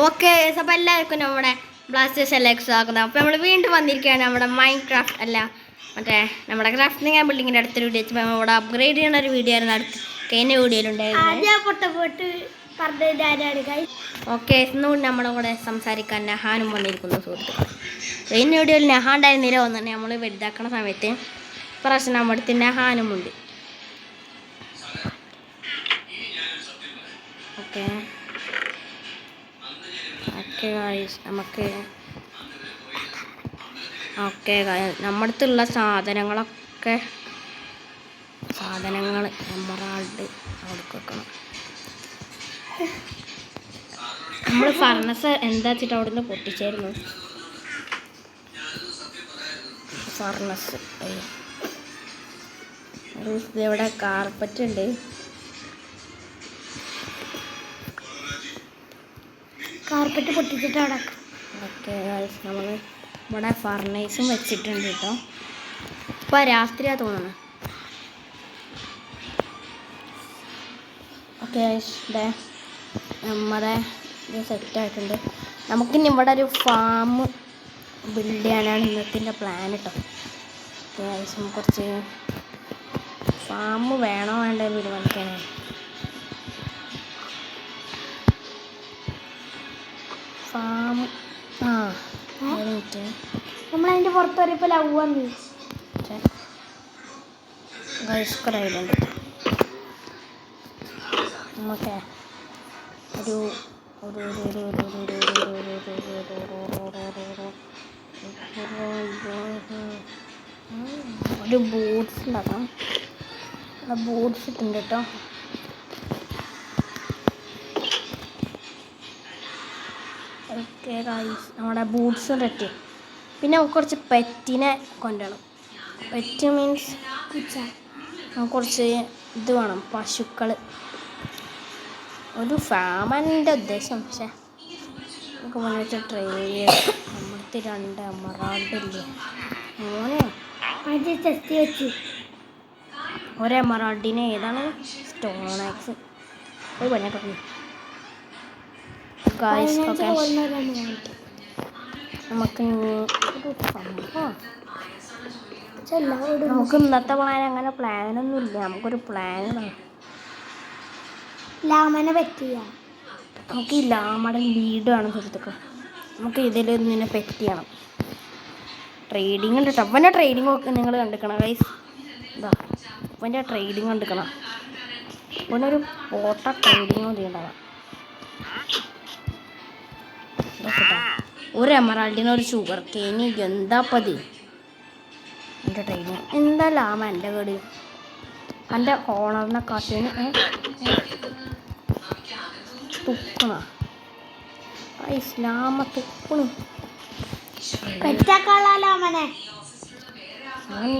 Okay, അപ്പോൾ എല്ലാവർക്കും നമ്മുടെ ബ്ലാസ്റ്റേഴ്സ് എല്ലാം സ്വാഗതം. അപ്പോൾ നമ്മൾ വീണ്ടും വന്നിരിക്കുകയാണ് നമ്മുടെ മൈൻഡ് ക്രാഫ്റ്റ് അല്ല മറ്റേ നമ്മുടെ ക്രാഫ്റ്റിംഗ് ബിൽഡിങ്ങിൻ്റെ അടുത്തൊരു വീഡിയോ വെച്ചപ്പോൾ നമ്മളിവിടെ അപ്ഗ്രേഡ് ചെയ്യുന്ന ഒരു വീഡിയോ ആയിരുന്നു കഴിഞ്ഞ വീഡിയോയിലുണ്ടായിരുന്നു. ഓക്കെ, ഇന്നും നമ്മുടെ കൂടെ സംസാരിക്കാൻ നഹാനും വന്നിരിക്കുന്നു സുഹൃത്തുക്കൾ. കഴിഞ്ഞ വീഡിയോയിൽ നഹാണ്ടായ നില വന്നിട്ട് നമ്മൾ വലുതാക്കുന്ന സമയത്ത് പ്രാവശ്യം നമ്മുടെ അടുത്ത് നഹാനും ഉണ്ട്. ഓക്കെ നമുക്ക് നമ്മുടെ അടുത്തുള്ള സാധനങ്ങൾ എമറാൾഡ് അവിടെ വെക്കണം. നമ്മൾ ഫർണസ് എന്താ വെച്ചിട്ട് അവിടെ നിന്ന് പൊട്ടിച്ചായിരുന്നു. ഫർണസ് ഇവിടെ കാർപ്പറ്റ് ഉണ്ട്. കാർപ്പറ്റ് പൊട്ടിച്ചിട്ട് അവിടെ. ഓക്കെ, നമ്മൾ ഇവിടെ ഫർണൈസും വെച്ചിട്ടുണ്ട് കേട്ടോ. ഇപ്പം രാത്രിയാണ് തോന്നുന്നത്. ഓക്കെ, ഇവിടെ നമ്മുടെ ഇത് സെറ്റായിട്ടുണ്ട്. നമുക്കിനി ഇവിടെ ഒരു ഫാം ബിൽഡ് ചെയ്യാനാണ് ഇന്നത്തെ പ്ലാൻ കേട്ടോ. അത്യാവശ്യം കുറച്ച് ഫാം വേണോ വേണ്ടോ എന്ന് തീരുമാനിക്കാനാണ്. ഫാം നമ്മളതിൻ്റെ പുറത്ത് വരപ്പോൾ ലവ് വന്നു ഗൈസ്കറായിട്ടുണ്ട്. നമുക്ക് ഒരു ബോട്ട്സ് ഉണ്ടാക്കാം. ബോട്ട്സ് ഇട്ടുണ്ട് കേട്ടോ. ഓക്കെ ഗൈസ്, നമ്മുടെ ബൂട്ട്സും റെറ്റി. പിന്നെ നമുക്ക് കുറച്ച് പെറ്റിനെ കൊണ്ടുവരണം. പെറ്റ് മീൻസ് നമുക്ക് കുറച്ച് ഇത് വേണം, പശുക്കൾ. ഒരു ഫാമിൻ്റെ ഉദ്ദേശം. പക്ഷേ നമുക്ക് മുന്നോട്ട് ട്രെയിൻ ചെയ്യാം. നമ്മുടെ 2 എമറാൾഡില്ലേ മോനെ ചെസ്റ്റി വെച്ച് ഒരു എമറാൾഡിനെ ഏതാണ് സ്റ്റോണാക്സ് ഒരു പണിയാ. നമുക്ക് ഇന്നത്തെ പ്ലാൻ അങ്ങനെ പ്ലാനൊന്നും ഇല്ല. നമുക്കൊരു പ്ലാൻ ലാമനെ പറ്റിയ നമുക്ക് ഈ ലാമയുടെ ലീഡ് വേണം സുഹൃത്തുക്കൾ. നമുക്ക് ഇതിൽ നിന്നെ പെറ്റ് ചെയ്യണം. ട്രേഡിങ് ഉണ്ട് കേട്ടോ. അവൻ്റെ ട്രേഡിങ് ഒക്കെ നിങ്ങൾ കണ്ടിക്കണം ഗൈസ്. ഇതാ അവൻ്റെ ട്രേഡിങ് കണ്ടിക്കണം. അവനൊരു ഓട്ട ട്രേഡിങ്ങും ചെയ്യേണ്ടതാണ്. ഒരു എമറാൾഡിന് ഒരു ഷുഗർ കേനി എന്താപ്പതി എൻ്റെ ട്രെയിന് എന്താ ലാമ എൻ്റെ കേട്. എൻ്റെ ഓണറിനെ കാട്ടിന് തുക്കണ ഇസ്ലാമ തുക്കണു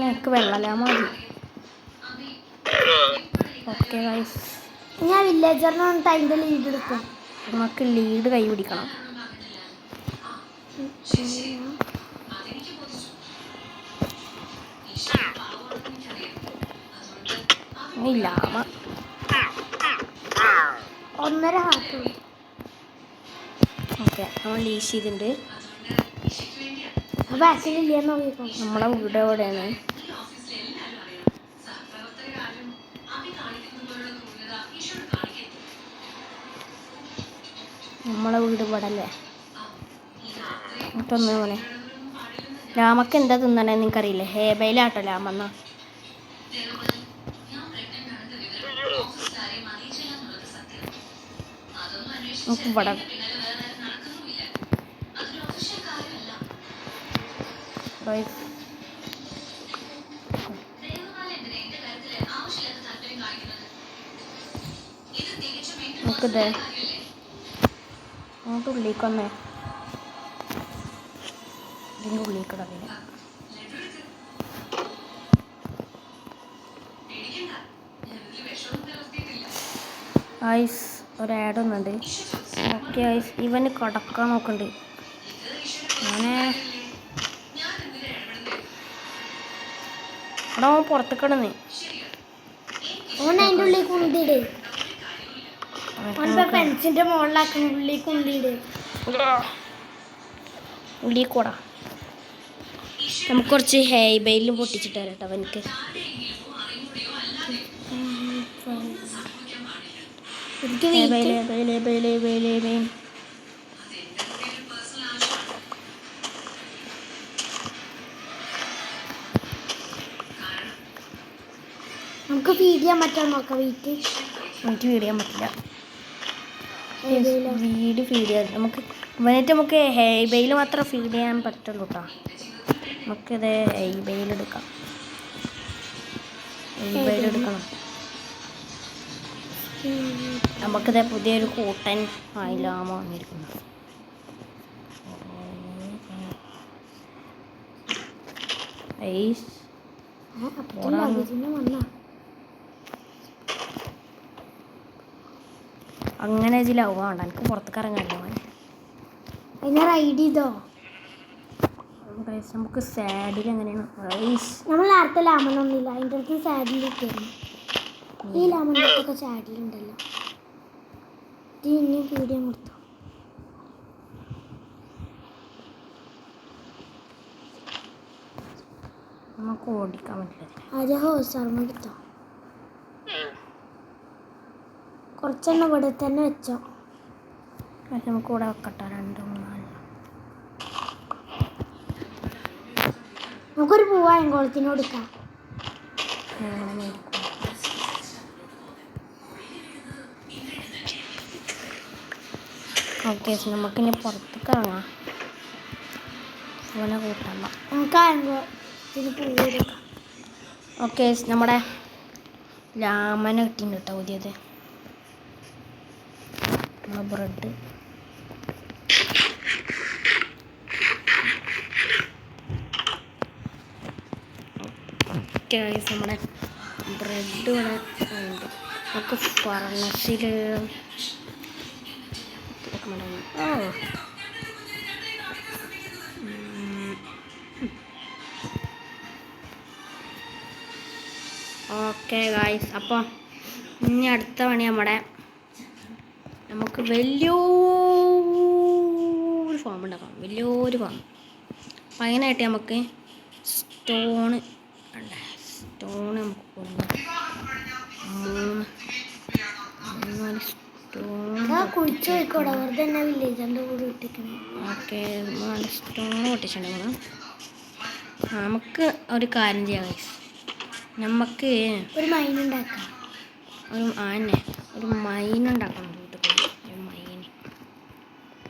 എനിക്ക് വെള്ളലാമ മതി. ഓക്കെ ഗൈസ്, ഞാൻ വില്ലേജറിന് വന്നിട്ട് അതിൻ്റെ ലീഡ് എടുക്കും. നമുക്ക് ലീഡ് കൈ പിടിക്കണം. ലാമ 1.5 ഹാർട്ട്. ഓക്കെ, നമ്മൾ ലീസ് ചെയ്തിട്ടുണ്ട്. നമ്മളെ വീട് എവിടെയാണ്? നമ്മളെ വീട് ഇവിടെ അല്ലേ? ഇട്ടൊന്ന് പോലെ ലാമക്ക് എന്താ തിന്നണേ നിങ്ങൾക്കറിയില്ലേ? ഹേബയിലാട്ടോ ലാമെന്നാ. നമുക്ക് ഇവിടെ നമുക്കിത് അങ്ങോട്ട് ഉള്ളിക്കൊന്നേ ഇതിൻ്റെ ഉള്ളിൽ കിടക്കില്ല. ഐസ് ഒരു ആഡ് ഒന്നുണ്ട്. ഓക്കെ ഐസ്, ഇവന് കടക്കാൻ നോക്കണ്ട്. അങ്ങനെ അവിടെ അവൻ പുറത്ത് കിടന്ന് ഓൻ അതിൻ്റെ ഉള്ളിൽ കൊണ്ടിടേ. പെൻസിന്റെ മുകളിലാക്കണം. ഉള്ളി കൂടാ നമുക്ക് കുറച്ച് ഹെയ്ബയിലും പൊട്ടിച്ചിട്ട് വരാം കേട്ടോ അവനക്ക്. നമുക്ക് ഫീഡ് ചെയ്യാൻ പറ്റാൻ നോക്കാം. എനിക്ക് ഫീഡ് ചെയ്യാൻ പറ്റില്ല. ഫീഡ് ചെയ്യാൻ നമുക്ക് ഇവനായിട്ട് നമുക്ക് ഹെയ്ബയിൽ മാത്രം ഫീഡ് ചെയ്യാൻ പറ്റുള്ളൂ കേട്ടോ. നമുക്കിത് ഹെയ്ബയിലെടുക്കാം. ഹെയ്ബയിലെടുക്കണം. നമുക്കിത് പുതിയൊരു കൂട്ടൻ ആയില്ലാമ വന്നിരിക്കുന്നു. അങ്ങനെ ഇതിലാവും. വേണ്ട എനിക്ക് പുറത്തേക്ക് ഇറങ്ങാമല്ലോ. റൈഡ് ചെയ്തോ നമുക്ക് സാഡിൽ എങ്ങനെയാണ് നമ്മൾ നേരത്തെ ലാമനൊന്നുമില്ല. അതിൻ്റെ അടുത്ത് സാഡിലിട്ടായിരുന്നു. ഈ ലാമനൊക്കെ സാഡിലുണ്ടല്ലോ. ഇനി പീഡിയം കൊടുത്തു. നമുക്ക് ഓടിക്കാൻ പറ്റില്ല. അത് ഹോസാർമ എടുത്തോ. കുറച്ചെണ്ണം ഇവിടെ തന്നെ വെച്ചോ. നമുക്ക് ഇവിടെ വെക്കട്ടോ. 2 3 4 നമുക്കൊരു പൂവായംകുളത്തിന് കൊടുക്കാം. ഓക്കെ നമുക്കിനി പുറത്തേക്ക് ഇറങ്ങാം. അവനെ കൂട്ടണ്ട. നമുക്ക് ആയംകുളത്തിന് പൂവ് കൊടുക്കാം. ഓക്കെ നമ്മുടെ ലാമന കിട്ടിയിട്ടുണ്ട് കേട്ടോ പുതിയത്. നമ്മുടെ ബ്രെഡ് നമ്മുടെ ബ്രെഡ് ഇവിടെ ഉണ്ട്. നമുക്ക് ഫർണസിൽ ഓക്കെ ഗായ്സ്. അപ്പോൾ ഇനി അടുത്ത പണി നമുക്ക് വലിയൊരു ഫാം ഉണ്ടാക്കാം. വലിയൊരു ഫാം. അപ്പം അതിനായിട്ട് നമുക്ക് സ്റ്റോണ് നമുക്ക് കൊണ്ടുപോകാം. 3 സ്റ്റോൺ. ഓക്കെ 4 സ്റ്റോൺ പൊട്ടിച്ചിട്ടുണ്ടെങ്കിൽ നമുക്ക് ഒരു കാര്യം ചെയ്യാം ഗൈസ്. നമുക്ക് ഒരു മൈൻ ഉണ്ടാക്കാം. ഒരു മൈൻ ഉണ്ടാക്കണം. ഒരു മൈൻ.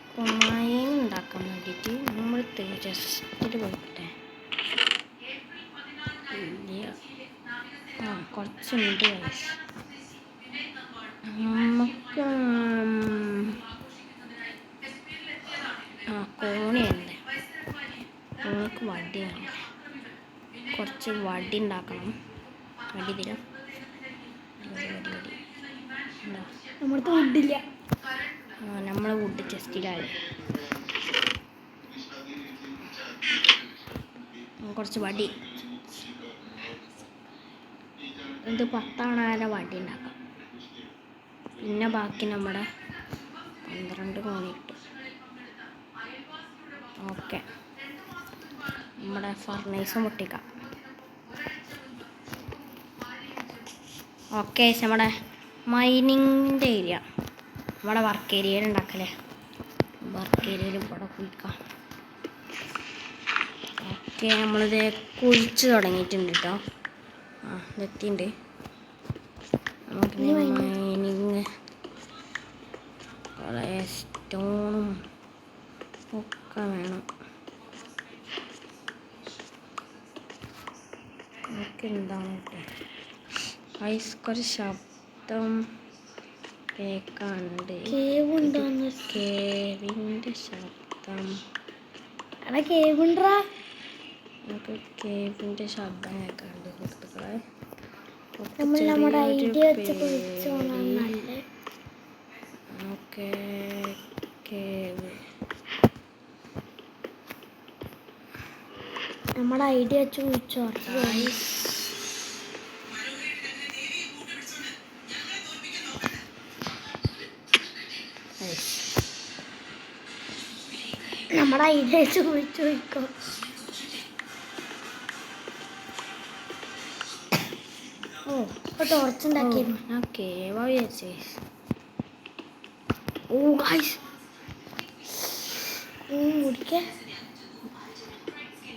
അപ്പോൾ മൈൻ ഉണ്ടാക്കാൻ വേണ്ടിയിട്ട് നമ്മൾ ജസ്റ്റ് പോയിട്ടെ. കുറച്ചുണ്ട് ഗൈസ്. നമുക്ക് കോണിയുണ്ട്. കോണിക്ക് വടിയാണ്. കുറച്ച് വടി ഉണ്ടാക്കണം. വടി തരാം. നമ്മുടെ വുഡില്ല. നമ്മൾ വുഡ് ചെസ്റ്റിലാണ്. കുറച്ച് വടി. ഇത് 10 വടി ഉണ്ടാക്കാം. പിന്നെ ബാക്കി നമ്മുടെ 12 കോണി ഇട്ടു. ഓക്കെ നമ്മുടെ ഫർണൈസും പൊട്ടിക്കാം. ഓക്കെ നമ്മുടെ മൈനിങ്ങിൻ്റെ ഏരിയ നമ്മുടെ വർക്ക് ഏരിയയിൽ ഉണ്ടാക്കല്ലേ. വർക്ക് ഏരിയയിൽ ഇവിടെ കുളിക്കാം. ഓക്കെ നമ്മളിത് കുഴിച്ച് തുടങ്ങിയിട്ടുണ്ട് കേട്ടോ. ഇതെത്തിണ്ട്. നമുക്ക് മൈനിങ് കുറേ സ്റ്റോണും ഒക്കെ വേണം. നമുക്ക് എന്താണ് കുറച്ച് ശബ്ദം കേൾക്കാനുണ്ട്. കേവിൻ്റെ ശബ്ദം. നമുക്ക് കേവിൻ്റെ ശബ്ദം കേൾക്കാനുണ്ട് സുഹൃത്തുക്കളെ. ഓക്കെ കേവ് നമ്മുടെ ഐഡിയ വെച്ച് കുഴിച്ചോ. നമ്മുടെ ഐഡിയ വെച്ച് കുഴിച്ചു നോക്കോ. ഓ ഇപ്പൊ ടോർച്ച് ഉണ്ടാക്കിയിരുന്നു. ഞാൻ കേവ വിചാരിച്ചേ. ഓ ഗൈസ് മുടിക്ക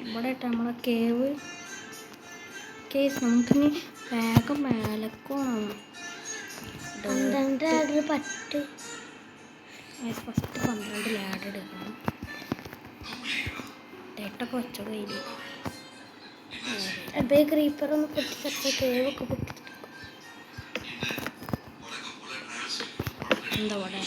ഇവിടെ നമ്മളെ കേവ് കേസ് നമുക്കിനി വേഗം മേലക്കോണം. 12 ആഡ് പറ്റ്. ഫസ്റ്റ് 12 ലാഡ് എടുക്കണം. ഡേറ്റൊക്കെ വെച്ചോ കയ്യിൽ. അപ്പൊ ക്രീപ്പർ ഒന്ന് പൊട്ടിച്ചപ്പോ കേവൊക്കെ പൊട്ടി. എന്താ ഇവിടെ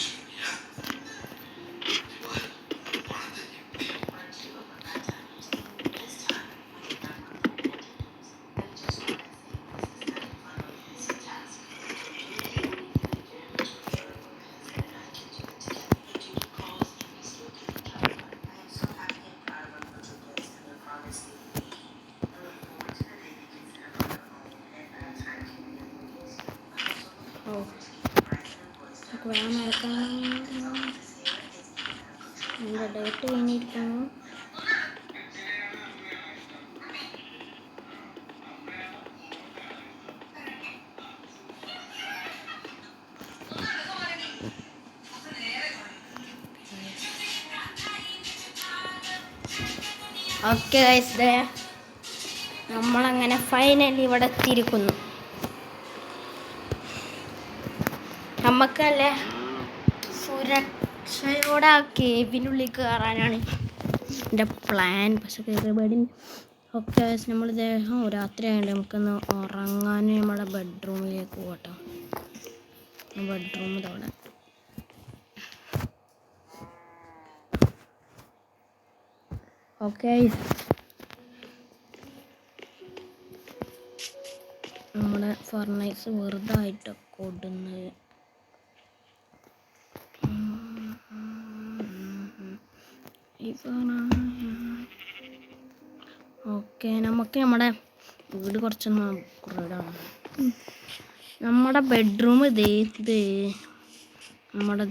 ഓ വേണം നടക്കണം. എന്താ ഡേറ്റ് കഴിഞ്ഞിരിക്കുന്നു. ഓക്കെ ഗൈസ് ദേ നമ്മളങ്ങനെ ഫൈനലി ഇവിടെ എത്തിയിരിക്കുന്നു. നമുക്കല്ലേ സുരക്ഷയോടെ ആ കേവിനുള്ളിൽ കയറാനാണ് എൻ്റെ പ്ലാൻ. പക്ഷെ കയറിയപാടി ഓക്കെ നമ്മൾ ദേഹം രാത്രി ആയതുകൊണ്ട് നമുക്കൊന്ന് ഉറങ്ങാൻ നമ്മുടെ ബെഡ്റൂമിലേക്ക് പോകട്ടോ. ബെഡ്റൂം ഇതവിടെ. ഓക്കെ നമ്മുടെ ഫർണൈസ് വെറുതെ ആയിട്ട് കൊടുന്നത്. ഓക്കെ നമുക്ക് നമ്മുടെ വീട് കുറച്ചൊന്ന് അപ്ഗ്രേഡാണ്. നമ്മുടെ ബെഡ്റൂം ഇത് നമ്മുടെ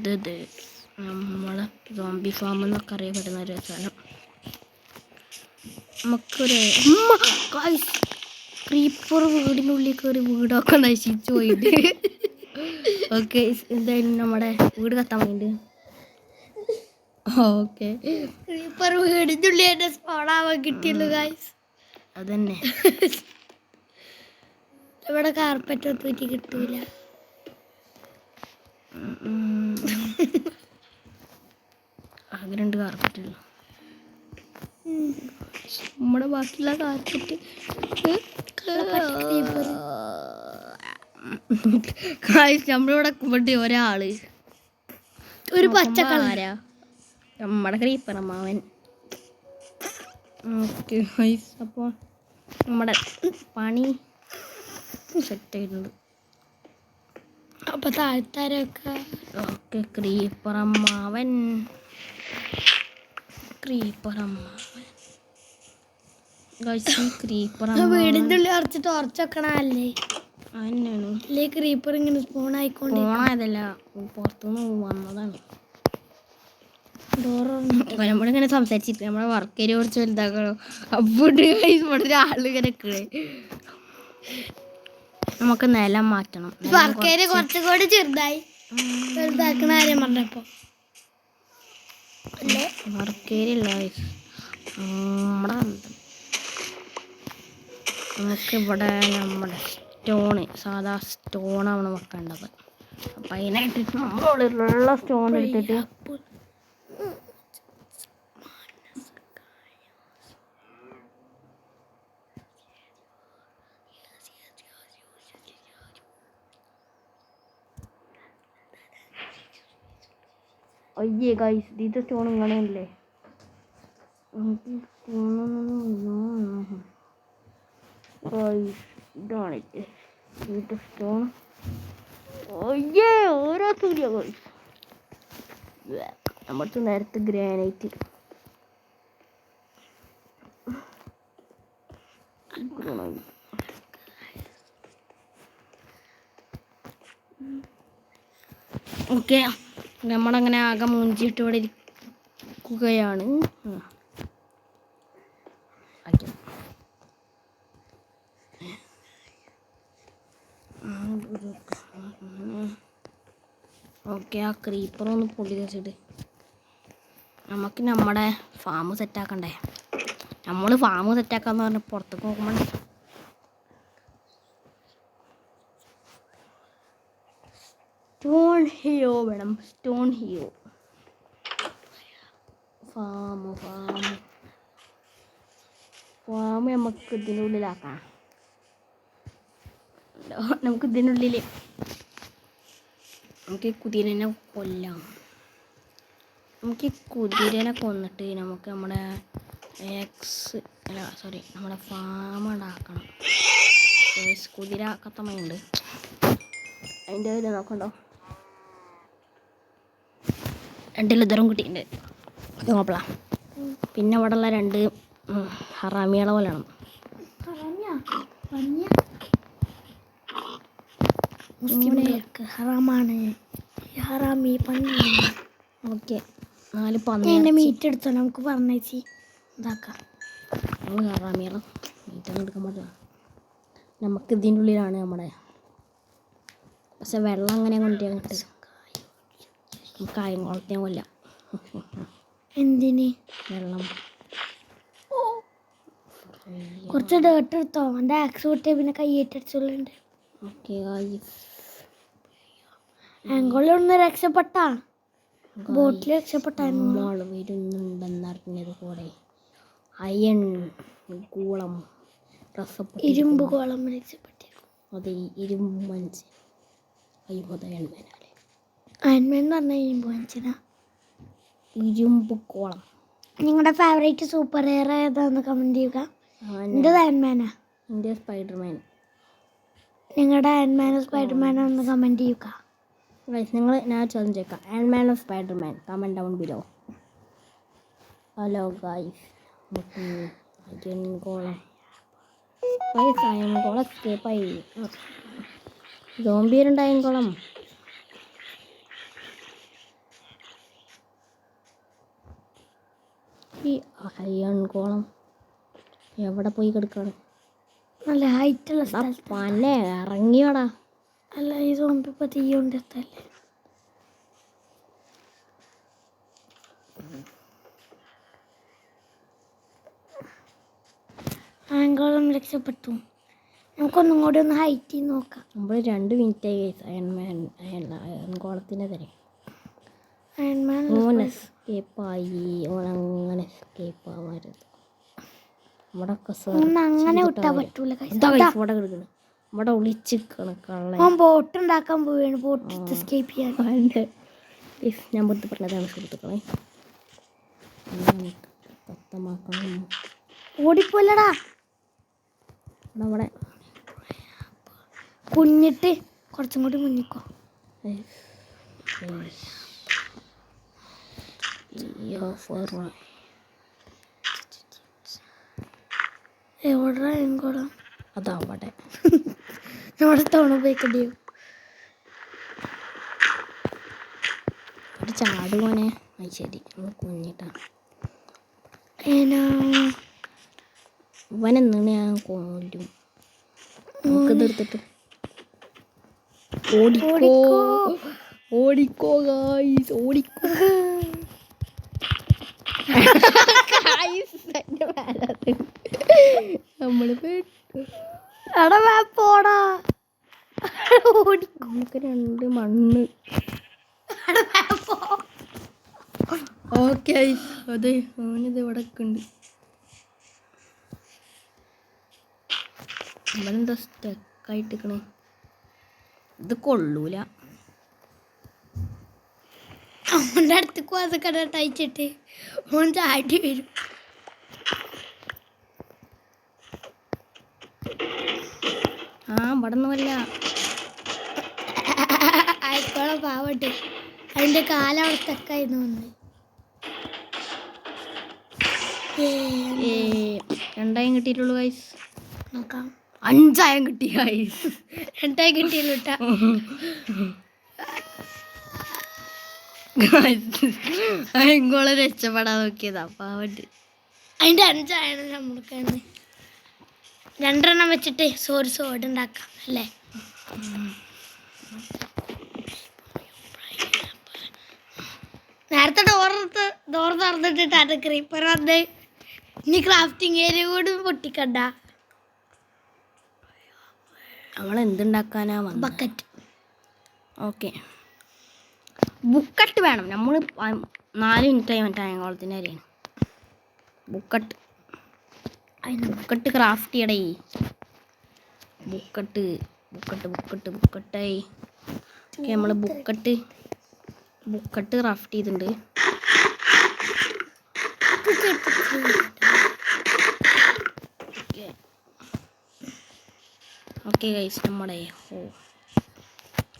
നമ്മളെ സോംബി ഫാം എന്നൊക്കെ അറിയപ്പെടുന്ന ഒരു സ്ഥലം. നമുക്കൊരു ക്രീപ്പർ വീടിനുള്ളിൽ കയറി വീടൊക്കെ നശിച്ചു പോയിട്ട്. ഓക്കെ എന്തായാലും നമ്മുടെ വീട് കത്താൻ വേണ്ടി. ഓക്കെ ക്രീപ്പർ വീടിന്റെ ഉള്ളിൽ തന്നെ സ്പോണാവാൻ കിട്ടിയല്ലോ ഗൈസ്. അതന്നെ ഇവിടെ കാർപ്പറ്റ് ഒത്തുപറ്റി കിട്ടൂല. ആകെ 2 കാർപ്പറ്റുള്ളൂ. നമ്മുടെ ബാക്കിയുള്ള കാർപ്പറ്റ് നമ്മളിവിടെ ഇവിടെ ഒരാള് ഒരു പച്ചക്കളര നമ്മുടെ ക്രീപ്പറമ്മാവൻ. ഓക്കെ അപ്പോൾ നമ്മുടെ പണി സെറ്റ് ആയിട്ടുണ്ട്. അപ്പൊ താഴ്ത്താരൊക്കെ ഓക്കെ ക്രീപ്പറമ്മാവൻ വീടിന്റെ ഉള്ളിൽ കുറച്ച് ടോർച്ച് വെക്കണല്ലേ. അതന്നെയാണ്. അല്ലേ ക്രീപ്പർ ഇങ്ങനെ സ്പോൺ ആയിക്കൊണ്ട് പോണായതല്ല, പുറത്തുനിന്ന് വന്നതാണ്. ഡോർ നമ്മളിങ്ങനെ സംസാരിച്ചിട്ട് നമ്മളെ വർക്ക് ഏരിയ കുറച്ച് വലുതാക്കണോ. അപ്പോൾ ഇവിടെ ഒരാൾ ഇങ്ങനെ നിൽക്കണേ. നമുക്ക് നിലം മാറ്റണം. വർക്ക് ഏരിയ കുറച്ചും കൂടി ചെറുതായി വലുതാക്കണ കാര്യം പറഞ്ഞപ്പോ വർക്ക് ഏരിയ ഇല്ല നമ്മുടെ നമുക്കിവിടെ നമ്മുടെ സാധാ സ്റ്റോണാണ് വെക്കേണ്ടത്. അപ്പം അതിനായിട്ടിട്ട് നമ്മളുള്ള സ്റ്റോൺ എടുത്തിട്ട് അയ്യേ ഗൈസ് ഇതിൻ്റെ സ്റ്റോൺ ഇങ്ങനെയല്ലേ. ഇതാണ് ഇതിൻ്റെ സ്റ്റോൺ. അയ്യേ ഓരോ സൂര്യ ഗൈസ് നമ്മുടെ നേരത്തെ ഗ്രാനൈറ്റ്. ഓക്കെ നമ്മളങ്ങനെ ആകെ മൂഞ്ചിട്ട് ഇവിടെ വെക്കുകയാണ്. ഓക്കെ, ആ ക്രീപ്പറൊന്ന് പൊടി വെച്ചിട്ട് നമുക്ക് നമ്മുടെ ഫാം സെറ്റാക്കണ്ടേ. നമ്മൾ ഫാം സെറ്റാക്കാന്ന് പറഞ്ഞാൽ പുറത്തേക്ക് നോക്കുമ്പോൾ സ്റ്റോൺ ഹീറോ വേണം. സ്റ്റോൺ ഹീറോ ഫാം നമുക്ക് ഇതിനുള്ളിലാക്കാം. നമുക്ക് ഇതിനുള്ളിൽ നമുക്ക് ഈ കുതിരനെ കൊല്ലാം. നമുക്ക് ഈ കുതിരനെ കൊന്നിട്ട് നമുക്ക് നമ്മുടെ നമ്മുടെ ഫാം ഉണ്ടാക്കണം. കുതിര കത്തമ്മയുണ്ട്, അതിൻ്റെ ഇതിൽ നോക്കണ്ടോ 2 ലെതറും കിട്ടിയിട്ടുണ്ട്. അത് നോപ്പളാ. പിന്നെ അവിടെ ഉള്ള 2 ഹറാമികളെ പോലെയാണ്. ഹറാമാണ് ഹറാമി പന്നി. ഓക്കെ, 4 പന്നി മീറ്റ് എടുത്തോ, നമുക്ക് പറഞ്ഞേച്ചി ഇതാക്കാം. നമ്മൾ ഹറാമികളെ മീറ്റൊന്നും എടുക്കാൻ പാടില്ല. നമുക്ക് ഇതിൻ്റെ ഉള്ളിലാണ് നമ്മുടെ, പക്ഷെ വെള്ളം അങ്ങനെ കൊണ്ടുപോയി അങ്ങോട്ട് കായംകുളത്തെ കൊല്ലാം. എന്തിന് വെള്ളം കുറച്ച് ഡേർട്ട് എടുത്തോ, എൻ്റെ ആക്സ് വിട്ടേ പിന്നെ കൈയേറ്റടിച്ചുള്ളുണ്ട്. ഓക്കെ, ആങ്കോളൊന്ന് രക്ഷപ്പെട്ടാ, ബോട്ടിൽ രക്ഷപ്പെട്ടാ. വരുന്നുണ്ടെന്നറിഞ്ഞത് കൂടെ അയൺ കൂളം ഇരുമ്പ് കോളം രക്ഷപ്പെട്ടിരുന്നു. അത് ഇരുമ്പ് മനുഷ്യൻ അയ്യോതയൺമേനാലെ അയൺമാൻ എന്ന് പറഞ്ഞാൽ ഇരുമ്പ് മനുഷ്യനാ. ഇരുമ്പ് കോളം. നിങ്ങളുടെ ഫേവറേറ്റ് സൂപ്പർ ഹീറോ ഏതാന്ന് കമൻറ്റ് ചെയ്യുക. എൻ്റെ അയൺമാനാ. എൻ്റെ സ്പൈഡർമാൻ. നിങ്ങളുടെ അയൺമാനോ സ്പൈഡർമാനോ ഒന്ന് കമൻറ്റ് ചെയ്യുക. നിങ്ങൾ ഞാൻ ചോദ്യം ചോദിക്കാം, Iron Man of Spiderman, comment down below. Hello guys, iron golem എസ്കേപ്പായി. സോംബിയുണ്ട് അയൺ കോളം. ഈ അയൺ കോളം എവിടെ പോയി കിടക്കാണ്? നല്ല ഹൈറ്റുള്ള സ്ഥലത്ത്. പന്നെ ഇറങ്ങിയോടാ. അല്ല, ഈ സോംബി ഇപ്പോൾ തീയുണ്ട് എത്തല്ലേ. ആങ്കോളം രക്ഷപ്പെട്ടു. നമുക്കൊന്നും കൂടി ഒന്ന് ഹൈറ്റ് ചെയ്ത് നോക്കാം. നമ്മൾ 2 മിനിറ്റായി അയൺ കോളത്തിൻ്റെ തരം. അയൺമാൻ എസ്കേപ്പായി. ഓനങ്ങനെ എസ്കേപ്പാവരുത്. ഇവിടെ അങ്ങനെ വിട്ടാൽ പറ്റൂല. ഇവിടെ കിടക്കണം, ഇവിടെ ഒളിച്ചിക്കണം കള്ള. ബോട്ട് ഉണ്ടാക്കാൻ പോവുകയാണ്, ബോട്ട് എസ്കേപ്പ് ചെയ്യാൻ. ഞാൻ ബുദ്ധി പറഞ്ഞതാണ് സുഹൃത്തുക്കളെ. വ്യക്തമാക്കണം. ഓടിപ്പോലടാ അവിടെ കുഞ്ഞിട്ട് കുറച്ചും കൂടി മുന്നിക്കോ. എവിടെ എങ്കോടാ? അതവിടെ നമ്മുടെ തവണ പോയിക്കടിയോ. ഒരു ചാടുവാനെ. അത് ശരി, കുഞ്ഞിട്ടാ ഇവനെന്നാണ് ഞാൻ കൊല്ലും. നമുക്കിത് എടുത്തിട്ട് ഓടിക്കോ ഓടിക്കോ ഗായ്സ്, ഓടിക്കോ. നമ്മള് പോടാ. നമുക്ക് 2 മണ്ണ്. ഓക്കെ, അതെ അവനിത് ഇവിടെ ഉണ്ട്. നമ്മളെന്താ സ്റ്റക്കായിട്ടിക്കണേ? ഇത് കൊള്ളൂല. അവൻ്റെ അടുത്ത് അതൊക്കെ അയച്ചിട്ട് ഓൻ ചാടി വരും. ഇവിടെ ഒന്നുമല്ല. ആയിക്കോളെ പാവട്ടെ, അതിൻ്റെ കാലം അവിടെ സ്റ്റക്കായിരുന്നു വന്ന്. 2 കിട്ടിയിട്ടുള്ളൂ ഗൈസ്. നോക്കാം. 5 കിട്ടി ഗൈസ്. 2 കിട്ടിയില്ല. ഇങ്ങോളെ രക്ഷപ്പെടാൻ നോക്കിയതാ പാവണ്ട്. അതിൻ്റെ 5 നമ്മൾക്ക് 2 വെച്ചിട്ട് സോഡ് ഉണ്ടാക്കാം അല്ലേ? നേരത്തെ ഡോർ തുറന്നിട്ടിട്ടാണ് ക്രീപ്പർ വന്ന്. ഇനി ക്രാഫ്റ്റിംഗ് ഏരിയ കൂടി പൊട്ടിക്കണ്ട. നമ്മൾ എന്തുണ്ടാക്കാനാ വന്നത്? ബക്കറ്റ്. ഓക്കെ, ബുക്കട്ട് വേണം. നമ്മൾ 4 മിനിറ്റായി മറ്റേ അയങ്കോളത്തിൻ്റെ കാര്യമാണ്. ബുക്കട്ട് ക്രാഫ്റ്റ് ചെയ്യടേ. ബുക്കട്ടായി. ഓക്കെ, നമ്മൾ ബുക്കട്ട് ക്രാഫ്റ്റ് ചെയ്തിട്ടുണ്ട്. ഓക്കെ ഗൈസ്,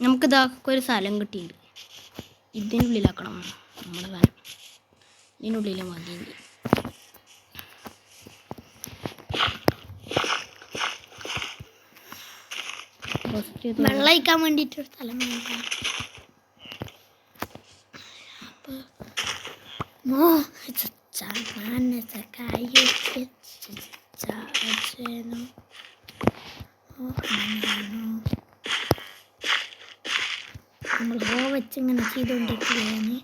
നമുക്കിതൊക്കെ ഒരു സ്ഥലം കിട്ടിയിട്ടുണ്ട്. ഇതിൻ്റെ ഉള്ളിലാക്കണം നമ്മുടെ സാധനം. ഇതിനുള്ളിൽ മതി. വെള്ളം ഒഴിക്കാൻ വേണ്ടിയിട്ടൊരു സ്ഥലം നമ്മൾ വെച്ചിങ്ങനെ ചെയ്തുകൊണ്ടിരിക്കുകയാണ്.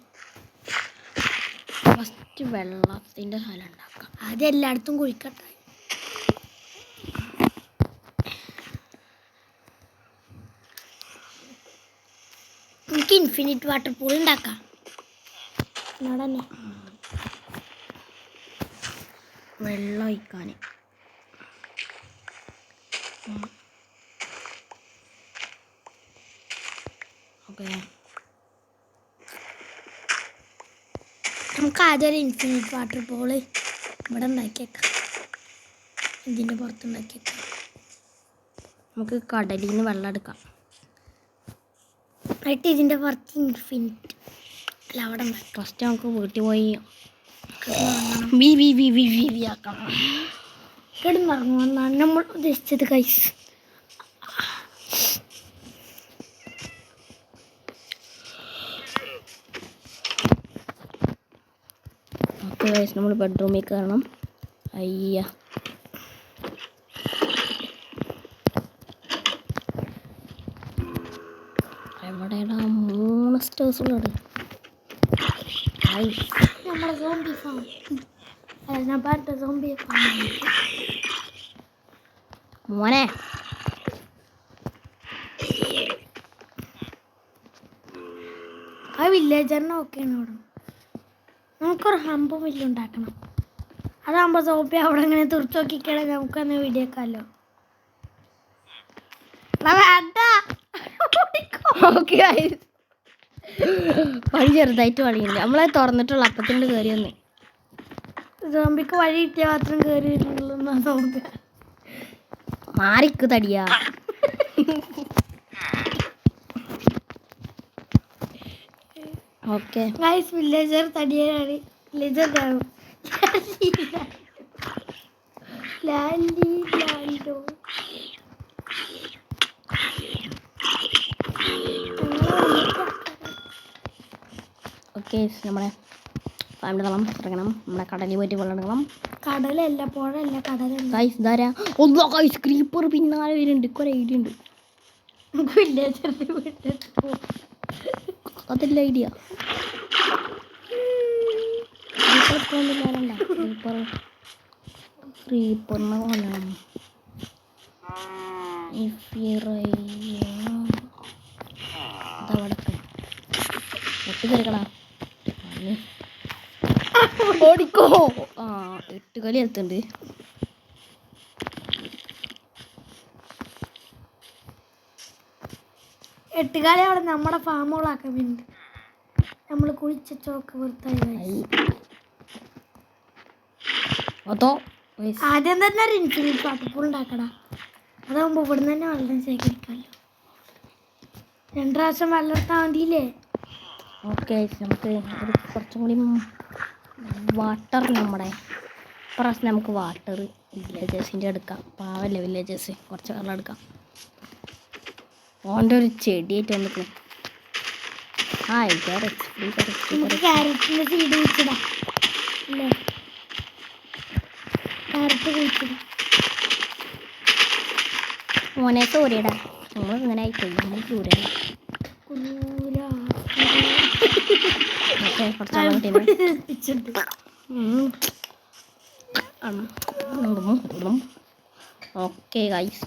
ഫസ്റ്റ് വെള്ളത്തിൻ്റെ സ്ഥലം ഉണ്ടാക്കാം. ആദ്യം എല്ലായിടത്തും കുഴിക്കട്ടെ. നമുക്ക് ഇൻഫിനിറ്റ് വാട്ടർ പൂൾ ഉണ്ടാക്കാം. നടന്നെ വെള്ളം ഒഴിക്കാൻ. ഓക്കെ, നമുക്ക് ആദ്യം ഒരു ഇൻഫിനിറ്റ് വാട്ടർ പൂൾ ഇവിടെ ഉണ്ടാക്കിയേക്കാം. ഇതിൻ്റെ പുറത്തുണ്ടാക്കിയേക്കാം. നമുക്ക് കടലിൽ നിന്ന് വെള്ളം എടുക്കാം. എന്നിട്ട് ഇതിൻ്റെ പുറത്ത് ഇൻഫിനിറ്റ് അല്ല അവിടെ ഫസ്റ്റ് നമുക്ക് വീട്ടിൽ പോയി ആക്കണം. കിടന്നിറങ്ങുമെന്നാണ് നമ്മൾ ഉദ്ദേശിച്ചത് ഗൈസ്. ഓക്കെ ഗൈസ്, നമ്മൾ ബെഡ്റൂമിൽ കയറണം. അയ്യ, എവിടെയാണ് 3 സ്റ്റേഴ്സ് ഉള്ളത്? നമ്മുടെ സോംബി ഫാം ഞാൻ പറഞ്ഞ സോംബി ഫാം മോനെ. ആ വില്ലേജറിനെ ഒക്കെയാണ് ഇവിടെ. നമുക്കൊരു ഹമ്പും വില്ലുണ്ടാക്കണം. അതാകുമ്പോൾ സോംബി അവിടെ അങ്ങനെ തുറച്ചു നോക്കിക്കണേ നമുക്കന്ന് വീഡിയോക്കാലോ. വേണ്ട, ഓക്കെ ഗൈസ്, വഴി ചെറുതായിട്ട് വഴിയുണ്ട്. നമ്മളത് തുറന്നിട്ടുള്ള അപ്പത്തിൻ്റെ കയറി വന്നേ. സോംബിക്ക് വഴി കിട്ടിയാൽ മാത്രം കയറി വരുന്നുള്ളൂ. സോംബി മാറിക്ക് തടിയാ. ഓക്കെ ഗൈസ്, വില്ലേജർ തടിയാണ്. വില്ലേജർ ലാൻഡോ ഓക്കെ, നമ്മളെ ഫാമിലി തളം ഇറങ്ങണം. നമ്മളെ കടലിൽ പോയിട്ട് വെള്ളം എടുക്കണം. കടലല്ല, പുഴയല്ല, കടലല്ല. ഗൈസ് ഇതാരാ? ഒന്നോ ഗൈസ്, ക്രീപ്പർ പിന്നാലെ വരുന്നുണ്ട്. ഒരു ഐഡിയ ഉണ്ട്. നമുക്ക് വില്ലേജറിന്റെ വീട്ടിൽ പോവാം. അതല്ല ഐഡിയ. ക്രീപ്പറിനെ കൊല്ലണം. ഒട്ടിക്കളിക്കടാ, ഓടിക്കോ. 8 കളി എത്തുന്നുണ്ട്. എട്ടുകാലി അവിടെ നമ്മുടെ ഫാമുകളാക്കാൻ വേണ്ടി നമ്മൾ കുഴിച്ചൊക്കെ വൃത്തായി. ആദ്യം തന്നെ ഒരു ഇൻഫിനിറ്റ് വാട്ടർ പൂൾ ഉണ്ടാക്കടാ. അതാകുമ്പോൾ ഇവിടുന്ന് തന്നെ വെള്ളം ശേഖരിക്കാമല്ലോ. 2 പ്രാവശ്യം വെള്ളം എടുത്താൽ മതിയില്ലേ? ഓക്കെ, നമുക്ക് ഒരു കുറച്ചും കൂടി വാട്ടർ, നമ്മുടെ പ്രാവശ്യം നമുക്ക് വാട്ടർ വില്ലേജേഴ്സിൻ്റെ എടുക്കാം. പാവല്ലേ വില്ലേജേഴ്സ്, കുറച്ച് വെള്ളം എടുക്കാം. ഓൻ്റെ ഒരു ചെടിയായിട്ട് വന്നിട്ട് ആ ക്യാരറ്റ് ഫ്രീ നമുക്ക് ക്യാരറ്റിൻ്റെ സീഡ് കുഴിച്ചിടാം അല്ലേ? ക്യാരറ്റ് കുഴിച്ചിടാം. മോനെ സോറിയടാ, നമ്മൾ ഇങ്ങനെ ആയിപ്പോയി. നമ്മൾ ദൂരെയാണ്. ഓക്കെ കുറച്ച് വെള്ളം കിട്ടിയത്. ഓക്കെ ഗൈസ്,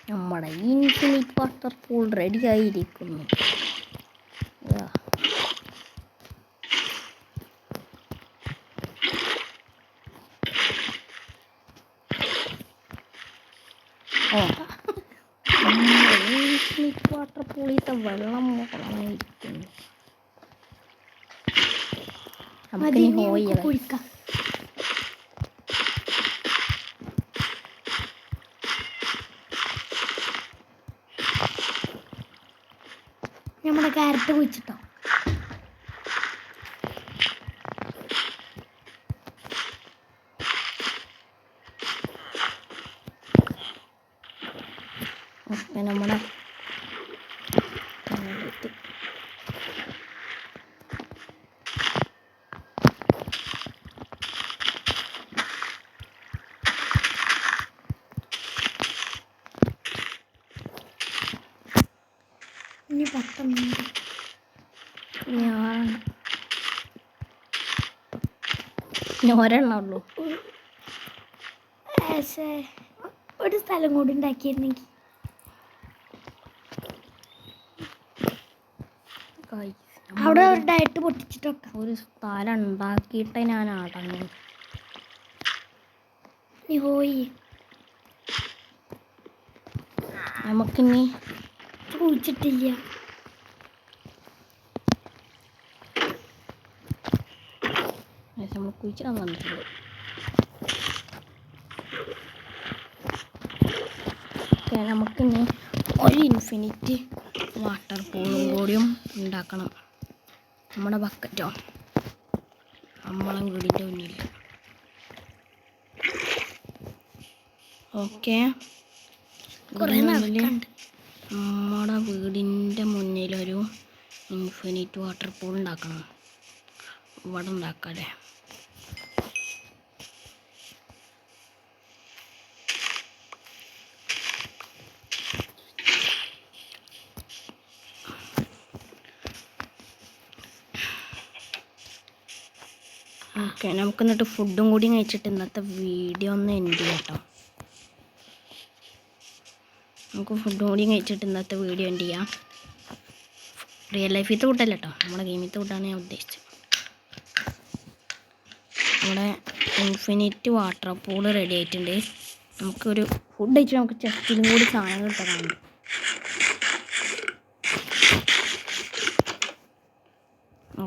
നമ്മുടെ ഇൻഫിനിറ്റ് വാട്ടർഫോൾ റെഡി ആയിരിക്കുന്നു. ഇൻഫിനിറ്റ് വാട്ടർഫോളിത്തെ വെള്ളം കുറവായിരിക്കുന്നു. നമുക്കിനി ഹോയി കുഴിക്കാം. നമ്മുടെ ക്യാരറ്റ് കുഴിച്ചിട്ടോ. നമ്മുടെ ഇനി 10 മിനിറ്റ്. ഒരെണ്ണം ഉള്ളൂ. പക്ഷേ ഒരു സ്ഥലം കൂടി ഉണ്ടാക്കിയിരുന്നെങ്കിൽ. അവിടെ ഒരു ഡയറ്റ് പൊട്ടിച്ചിട്ടൊക്കെ ഒരു സ്ഥലം ഉണ്ടാക്കിയിട്ട് ഞാൻ അടങ്ങും. നീ പോയി നമുക്കിനി കുഴിച്ചിട്ടില്ല. നമ്മൾ കുഴിച്ചിടാൻ വന്നിട്ടുണ്ട്. ഓക്കെ, നമുക്കിനി ഒരു ഇൻഫിനിറ്റ് വാട്ടർഫോളും കൂടിയും ഉണ്ടാക്കണം. നമ്മുടെ ബക്കറ്റോ നമ്മളെ വീടിൻ്റെ മുന്നിൽ. ഓക്കെ, നമ്മുടെ വീടിൻ്റെ മുന്നിലൊരു ഇൻഫിനിറ്റ് വാട്ടർഫോൾ ഉണ്ടാക്കണം. ഇവിടെ ഉണ്ടാക്കാല്ലേ? ഓക്കെ, നമുക്ക് എന്നിട്ട് ഫുഡും കൂടി കഴിച്ചിട്ട് ഇന്നത്തെ വീഡിയോ ഒന്ന് എൻഡ് ചെയ്യാം കേട്ടോ. നമുക്ക് ഫുഡും കൂടി കഴിച്ചിട്ട് ഇന്നത്തെ വീഡിയോ എൻഡ് ചെയ്യാം. റിയൽ ലൈഫിലത്തെ ഫുഡല്ല കേട്ടോ, നമ്മുടെ ഗെയിമിലത്തെ ഫുഡാണ് ഞാൻ ഉദ്ദേശിച്ചത്. നമ്മുടെ ഇൻഫിനിറ്റ് വാട്ടർഫോൾ റെഡി ആയിട്ടുണ്ട്. നമുക്കൊരു ഫുഡ് കഴിച്ചിട്ട് നമുക്ക് ചെസ്റ്റിലും കൂടി സാധനങ്ങൾ കിട്ടാറുണ്ട്.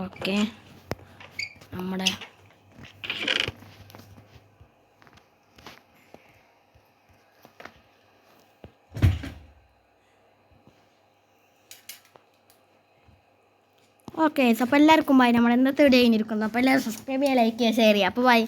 ഓക്കെ, നമ്മുടെ ഓക്കെ, അപ്പോൾ എല്ലാവർക്കും ബൈ. നമ്മൾ ഇന്നത്തെ വീഡിയോ കഴിഞ്ഞിരിക്കുന്നു. അപ്പോൾ എല്ലാവരും സബ്സ്ക്രൈബ് ചെയ്യുക, ലൈക്ക് ചെയ്യുക, ഷെയർ ചെയ്യുക. അപ്പോൾ ബൈ.